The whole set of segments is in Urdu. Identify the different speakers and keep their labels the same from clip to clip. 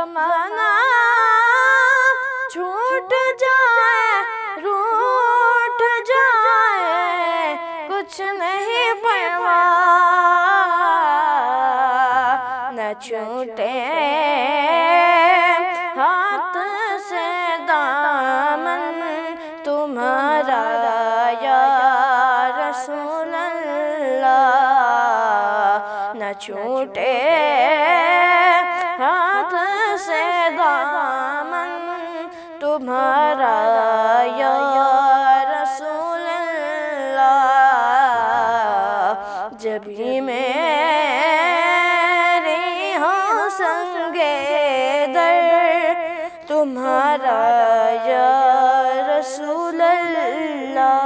Speaker 1: زمانہ چھوٹ جائے روٹ جائے کچھ نہیں پرواہ، نہ چھوٹے ہاتھ سے دامن تمہارا یا رسول اللہ، نہ چھوٹے ہاتھ سے دامن تمہارا یا رسول اللہ، جب ہی میری ہو سنگے در تمہارا یا رسول اللہ۔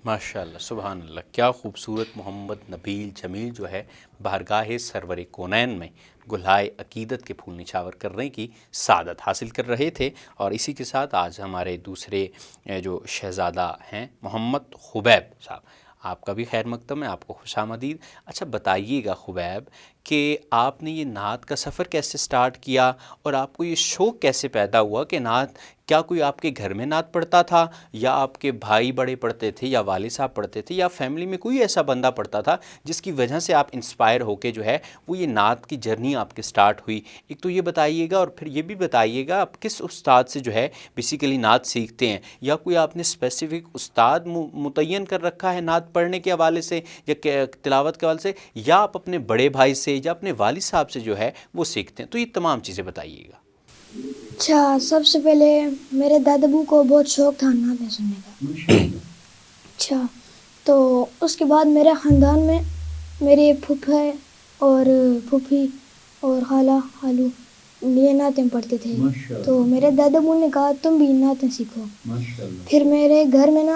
Speaker 2: ماشاء اللہ، سبحان اللہ، کیا خوبصورت محمد نبیل جمیل جو ہے بارگاہ سرور کونین میں گلہائے عقیدت کے پھول نچھاور کرنے کی سعادت حاصل کر رہے تھے۔ اور اسی کے ساتھ آج ہمارے دوسرے جو شہزادہ ہیں محمد خبیب صاحب، آپ کا بھی خیر مقدم ہے، آپ کو خوش آمدید۔ اچھا بتائیے گا خبیب کہ آپ نے یہ نعت کا سفر کیسے سٹارٹ کیا اور آپ کو یہ شوق کیسے پیدا ہوا کہ نعت، کیا کوئی آپ کے گھر میں نعت پڑھتا تھا یا آپ کے بھائی بڑے پڑھتے تھے یا والد صاحب پڑھتے تھے یا فیملی میں کوئی ایسا بندہ پڑھتا تھا جس کی وجہ سے آپ انسپائر ہو کے جو ہے وہ یہ نعت کی جرنی آپ کے سٹارٹ ہوئی؟ ایک تو یہ بتائیے گا، اور پھر یہ بھی بتائیے گا آپ کس استاد سے جو ہے بیسیکلی نعت سیکھتے ہیں، یا کوئی آپ نے اسپیسیفک استاد متعین کر رکھا ہے نعت پڑھنے کے حوالے سے یا تلاوت کے حوالے سے، یا آپ اپنے بڑے بھائی سے یا اپنے والد صاحب سے جو ہے وہ سیکھتے ہیں؟ تو یہ تمام چیزیں بتائیے گا۔
Speaker 3: اچھا، سب سے پہلے میرے دادا ابو کو بہت شوق تھا نعتیں سننے کا۔ اچھا، تو اس کے بعد میرے خاندان میں میرے پھوپھا اور پھوپھی اور خالہ خالو یہ نعتیں پڑھتے تھے، تو میرے دادا ابو نے کہا تم بھی نعتیں سیکھو۔ پھر میرے گھر میں نا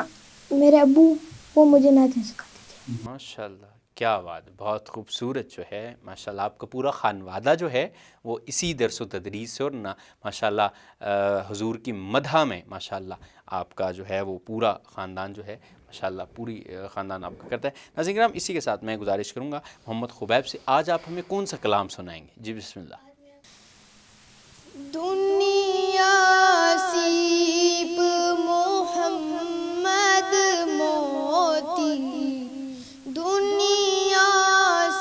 Speaker 3: میرے ابو وہ مجھے نعتیں سکھاتے تھے۔
Speaker 2: ماشاء اللہ، کیا بات، بہت خوبصورت جو ہے ماشاء اللہ آپ کا پورا خانوادہ جو ہے وہ اسی درس و تدریس سے اور ماشاء اللہ حضور کی مدح میں ماشاء اللہ آپ کا جو ہے وہ پورا خاندان جو ہے ماشاء اللہ پوری خاندان آپ کا کرتا ہے۔ ناظرین کرام، اسی کے ساتھ میں گزارش کروں گا محمد خبیب سے، آج آپ ہمیں کون سا کلام سنائیں گے؟ جی بسم اللہ۔
Speaker 3: دنیا سیپ محمد موتی، دنیا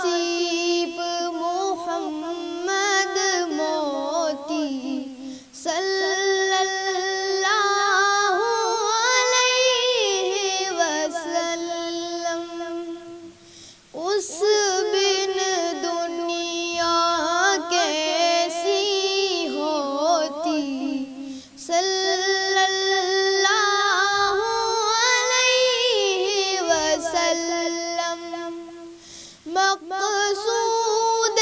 Speaker 3: سیپ محمد موتی، صلی اللہ علیہ وسلم، اس بن دنیا کیسی ہوتی، صلی اللہ علیہ وسلم، مقصود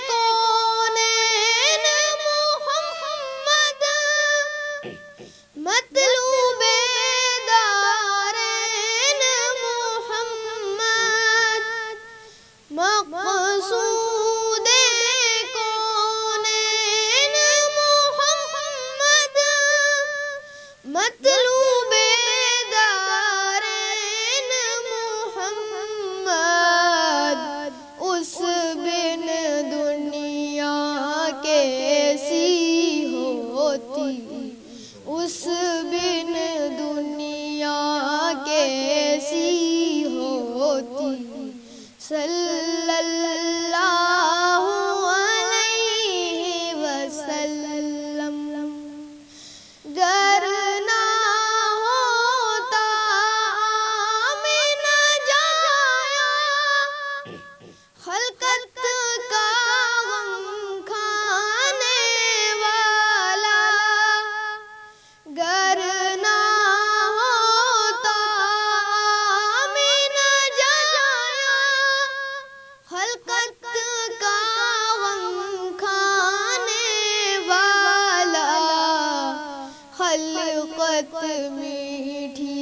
Speaker 3: کونین محمد، مطلوب دارین محمد، مقصود کونین محمد، مطلوب دارین محمد، اس بن دنیا کیسی ہوتی، اس بن دنیا کیسی ہوتی، صلی اللہ علیہ وسلم، گر نہ ہوتا آمنہ جایا، خلقت کا غم کھانے والا، گر نہ ہوتا آمنہ جایا، خلقت کا غم کھانے والا، خلقت میٹھی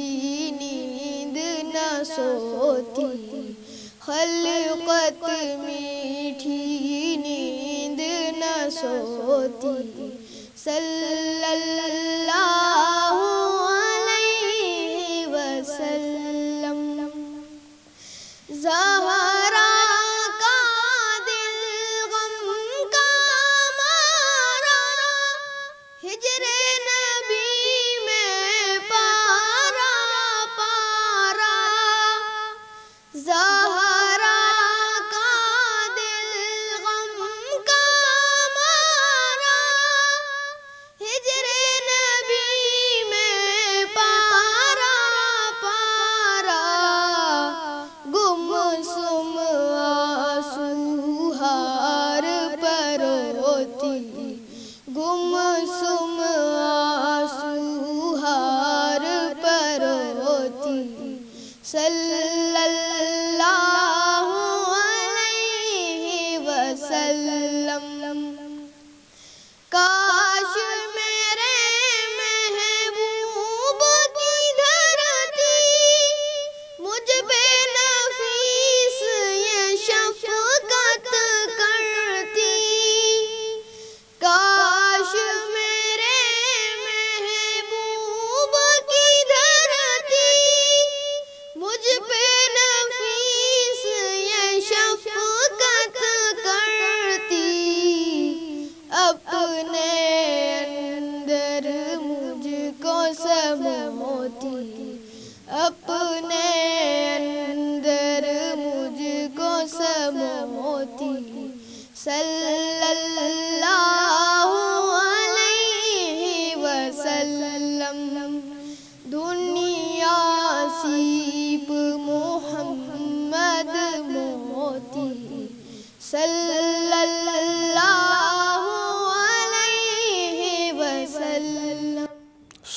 Speaker 3: نیند نہ سوتی، خلقت میٹھی نیند نہ سوتی، صلی اللہ علیہ وسلم، زہرا کا دل غم کا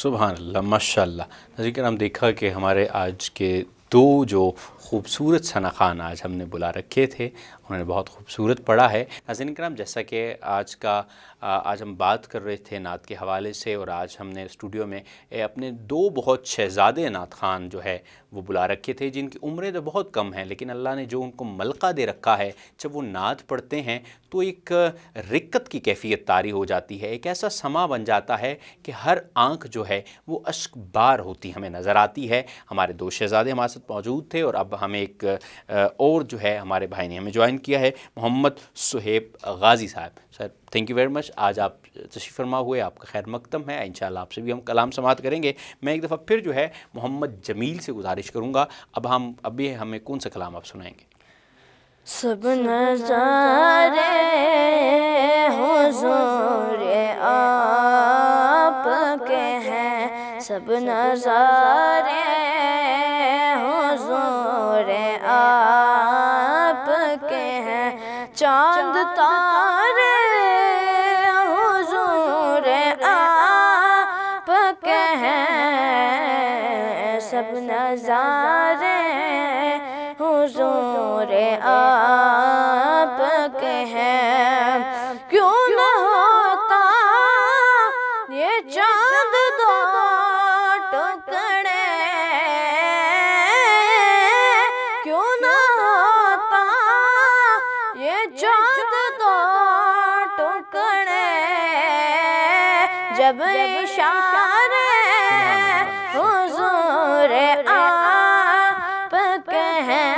Speaker 2: سبحان اللہ، ماشاء اللہ۔ ناظرین کرام، دیکھا کہ ہمارے آج کے دو جو خوبصورت ثنا خوان آج ہم نے بلا رکھے تھے، انہوں نے بہت خوبصورت پڑھا ہے۔ ناظرین کرام، جیسا کہ آج ہم بات کر رہے تھے نعت کے حوالے سے، اور آج ہم نے اسٹوڈیو میں اپنے دو بہت شہزادے نعت خوان جو ہے وہ بلا رکھے تھے، جن کی عمریں تو بہت کم ہیں، لیکن اللہ نے جو ان کو ملکہ دے رکھا ہے، جب وہ نعت پڑھتے ہیں تو ایک رقت کی کیفیت طاری ہو جاتی ہے، ایک ایسا سما بن جاتا ہے کہ ہر آنکھ جو ہے وہ اشک بار ہوتی ہمیں نظر آتی ہے۔ ہمارے دو شہزادے ہمارے ساتھ موجود تھے، اور اب ہمیں ایک اور جو ہے ہمارے بھائی نے ہمیں جوائن کیا ہے، محمد صہیب غازی صاحب۔ سر، تھینک یو ویری مچ، آج آپ تشریف فرما ہوئے، آپ کا خیر مقدم ہے، انشاءاللہ آپ سے بھی ہم کلام سماعت کریں گے۔ میں ایک دفعہ پھر جو ہے محمد جمیل سے گزارش کروں گا، ابھی ہمیں کون سا کلام آپ سنائیں گے؟
Speaker 1: سب نظارے حضور آپ کے ہیں، سب نظارے حضور آپ کے ہیں، چاند تارے حضور آپ کے ہیں، سب نظارے حضور آپ کے ہیں۔ کیوں نہ ہوتا یہ چاند دو ٹکڑے، کیوں نہ ہوتا یہ چاند دو ٹکڑے، جب اشارے حضور آپ کے ہیں،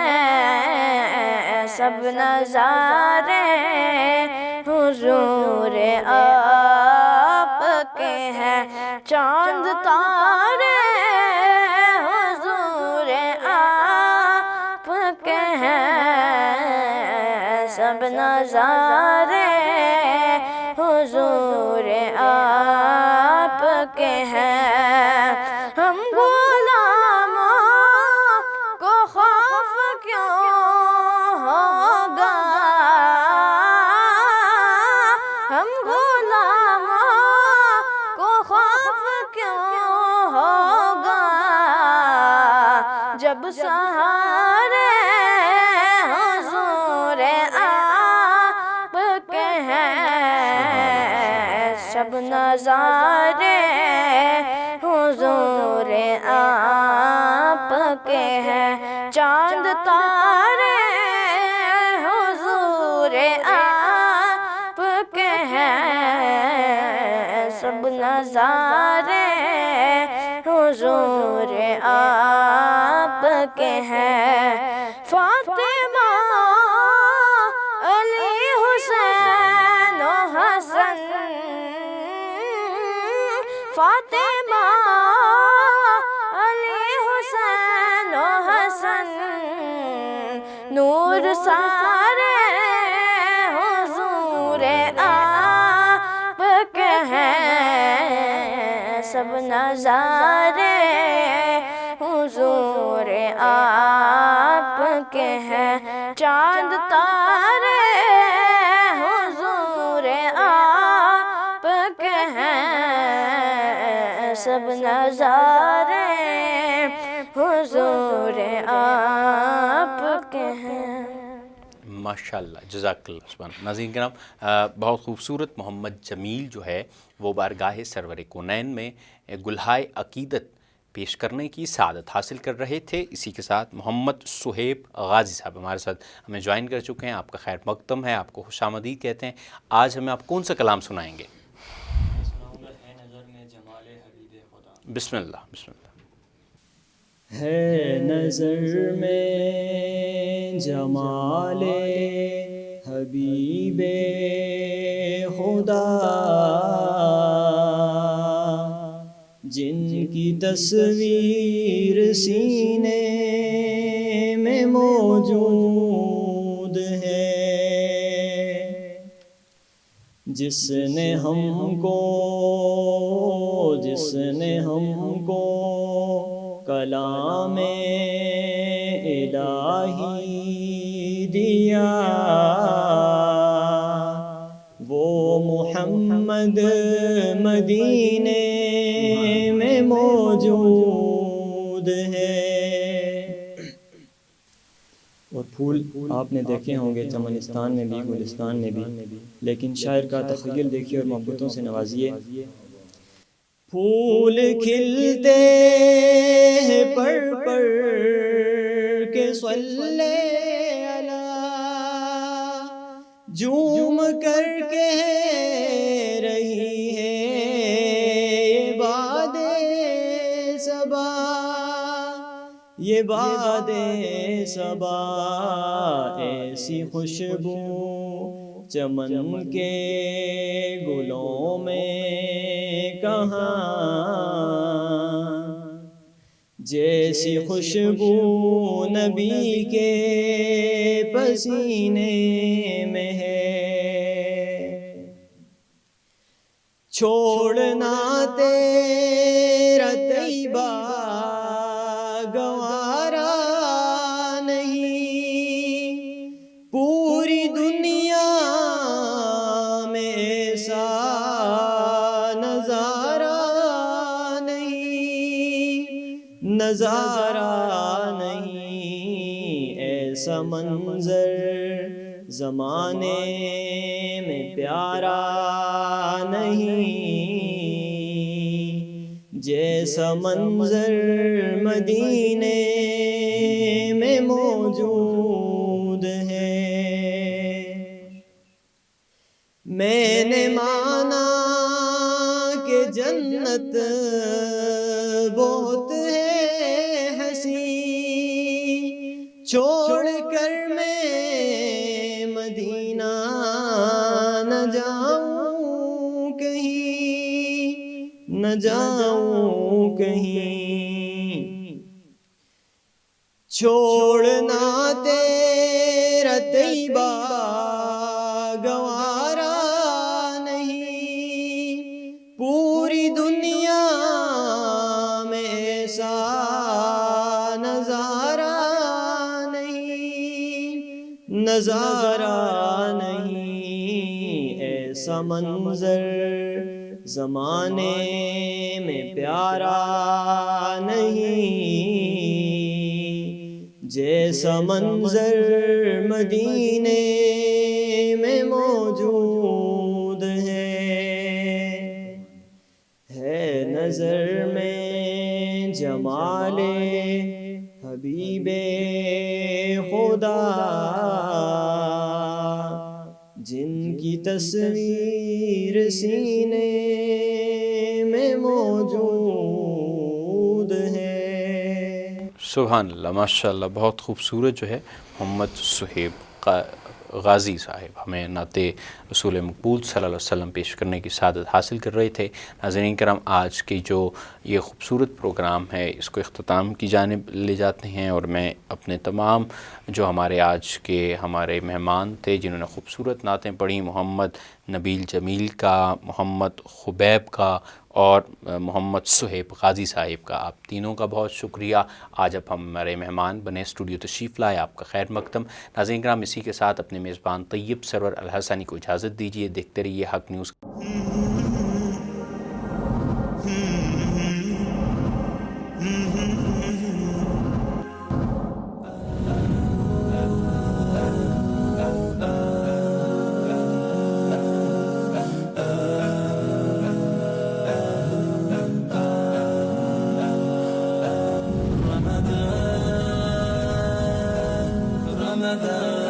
Speaker 1: سب نظارے حضور آپ کے ہیں، چاند تارے حضور آپ کے ہیں، سب نظارے حضور آپ کے ہیں۔ ہم غلاموں کو خوف کیوں ہوگا، ہم غلاموں کو خوف کیوں ہوگا، جب سہارے حضور آپ کے ہیں، سب نظارے حضور آپ کے ہیں، چاند تارے حضور آپ کے ہیں، سب نظارے حضور آپ کے ہیں۔ فاطمہ، علی، حسین و حسن، فاطمہ، علی، حسین و حسن، نور سارے حضور آپ کے ہیں، سب نظارے حضور آپ کے ہیں، چاند تارے حضور آپ کے ہیں، سب نظارے حضور آپ کے ہیں۔
Speaker 2: ماشاءاللہ، جزاک اللہ سبحان۔ ناظرین کرام، بہت خوبصورت محمد جمیل جو ہے وہ بارگاہ سرور کونین میں گلہائے عقیدت پیش کرنے کی سعادت حاصل کر رہے تھے۔ اسی کے ساتھ محمد صہیب غازی صاحب ہمارے ساتھ ہمیں جوائن کر چکے ہیں، آپ کا خیر مقدم ہے، آپ کو خوش آمدید کہتے ہیں۔ آج ہمیں آپ کون سا کلام سنائیں گے؟ بسم اللہ، بسم اللہ۔
Speaker 4: ہے نظر میں جمال حبیب خدا، جن کی تصویر سینے میں موجود ہے، جس نے ہم کو کلام الہی دیا، وہ محمد مدینے میں موجود ہے. اور پھول آپ نے دیکھے ہوں گے چمنستان میں بھی گلستان میں بھی، لیکن شاعر کا تخیل دیکھیے اور محبتوں سے نوازیے. پھول کھلتے ہیں پر کے صلی علی، جھوم کر کہہ رہی ہے یہ باد صبا، یہ باد صبا. ایسی خوشبو چمن کے گلوں میں کہاں، جیسی خوشبو نبی کے پسینے میں ہے. چھوڑنا تیرا طیبہ گوارا نہیں، پوری دنیا میں ایسا نظارہ نہیں، ایسا منظر زمانے میں پیارا نہیں، جیسا منظر مدینے میں موجود ہے. میں نے مانا کہ جنت بہت ہے حسین، چھوڑ کر میں مدینہ نہ جاؤں کہیں، نہ جاؤں کہیں. چھوڑنا تیرا طیبہ گوارا نہیں، پوری دنیا میں ایسا نظارہ نہیں، ایسا منظر زمانے میں پیارا نہیں، جیسا منظر مدینے میں موجود ہے نظر میں جمال حبیب خدا، جن کی تصویر سینے میں موجود ہے.
Speaker 2: سبحان اللہ، ماشاء اللہ. بہت خوبصورت جو ہے محمد صہیب غازی صاحب ہمیں نعت رسول مقبول صلی اللہ علیہ وسلم پیش کرنے کی سعادت حاصل کر رہے تھے. ناظرین کرام، آج کی جو یہ خوبصورت پروگرام ہے اس کو اختتام کی جانب لے جاتے ہیں، اور میں اپنے تمام جو ہمارے مہمان تھے جنہوں نے خوبصورت نعتیں پڑھی، محمد نبیل جمیل کا، محمد خبیب کا اور محمد صہیب غازی صاحب کا، آپ تینوں کا بہت شکریہ. آج اب ہمارے مہمان بنے، اسٹوڈیو تشریف لائے، آپ کا خیر مقدم. ناظرین کرام، اسی کے ساتھ اپنے میزبان طیب سرور الحسنی کو اجازت دیجیے. دیکھتے رہیے حق نیوز.
Speaker 5: Ramadan